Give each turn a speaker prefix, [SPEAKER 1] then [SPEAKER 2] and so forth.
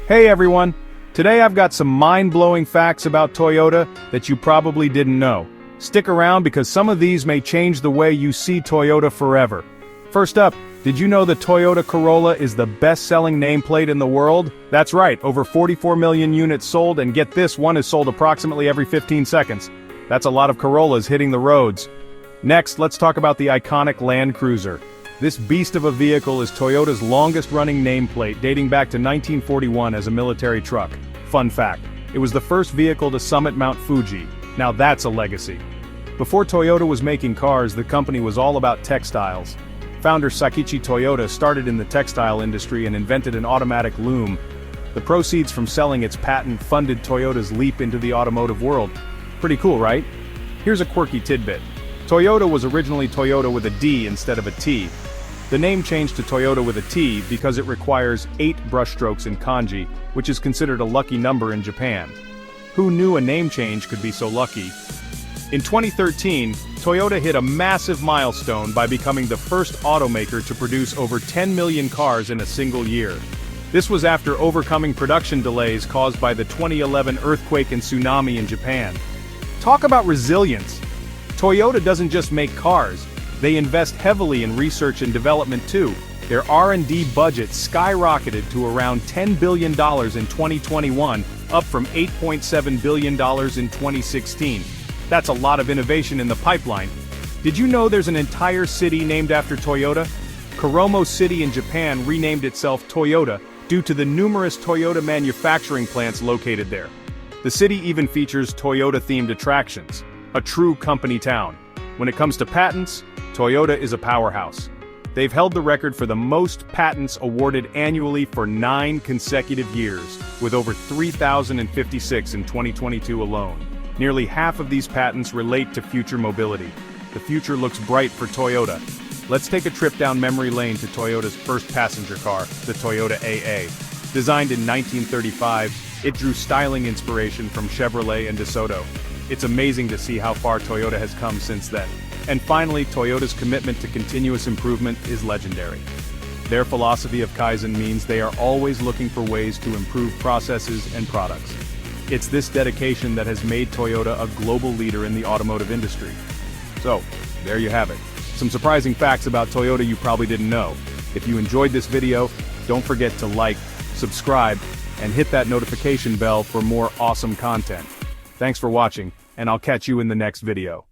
[SPEAKER 1] Hey everyone! Today I've got some mind-blowing facts about Toyota that you probably didn't know. Stick around because some of these may change the way you see Toyota forever. First up, did you know the Toyota Corolla is the best-selling nameplate in the world? That's right, over 44 million units sold, and get this, one is sold approximately every 15 seconds. That's a lot of Corollas hitting the roads. Next, let's talk about the iconic Land Cruiser. This beast of a vehicle is Toyota's longest-running nameplate, dating back to 1941 as a military truck. Fun fact, it was the first vehicle to summit Mount Fuji. Now that's a legacy. Before Toyota was making cars, the company was all about textiles. Founder Sakichi Toyoda started in the textile industry and invented an automatic loom. The proceeds from selling its patent funded Toyota's leap into the automotive world. Pretty cool, right? Here's a quirky tidbit. Toyota was originally Toyota with a D instead of a T. The name changed to Toyota with a T because it requires 8 brushstrokes in kanji, which is considered a lucky number in Japan. Who knew a name change could be so lucky? In 2013, Toyota hit a massive milestone by becoming the first automaker to produce over 10 million cars in a single year. This was after overcoming production delays caused by the 2011 earthquake and tsunami in Japan. Talk about resilience! Toyota doesn't just make cars, they invest heavily in research and development too. Their R&D budget skyrocketed to around $10 billion in 2021, up from $8.7 billion in 2016. That's a lot of innovation in the pipeline. Did you know there's an entire city named after Toyota? Kuromo City in Japan renamed itself Toyota due to the numerous Toyota manufacturing plants located there. The city even features Toyota-themed attractions. A true company town. When it comes to patents, Toyota is a powerhouse. They've held the record for the most patents awarded annually for 9 consecutive years, with over 3,056 in 2022 alone. Nearly half of these patents relate to future mobility. The future looks bright for Toyota. Let's take a trip down memory lane to Toyota's first passenger car, the Toyota AA. Designed in 1935, it drew styling inspiration from Chevrolet and DeSoto. It's amazing to see how far Toyota has come since then. And finally, Toyota's commitment to continuous improvement is legendary. Their philosophy of Kaizen means they are always looking for ways to improve processes and products. It's this dedication that has made Toyota a global leader in the automotive industry. So, there you have it. Some surprising facts about Toyota you probably didn't know. If you enjoyed this video, don't forget to like, subscribe, and hit that notification bell for more awesome content. Thanks for watching, and I'll catch you in the next video.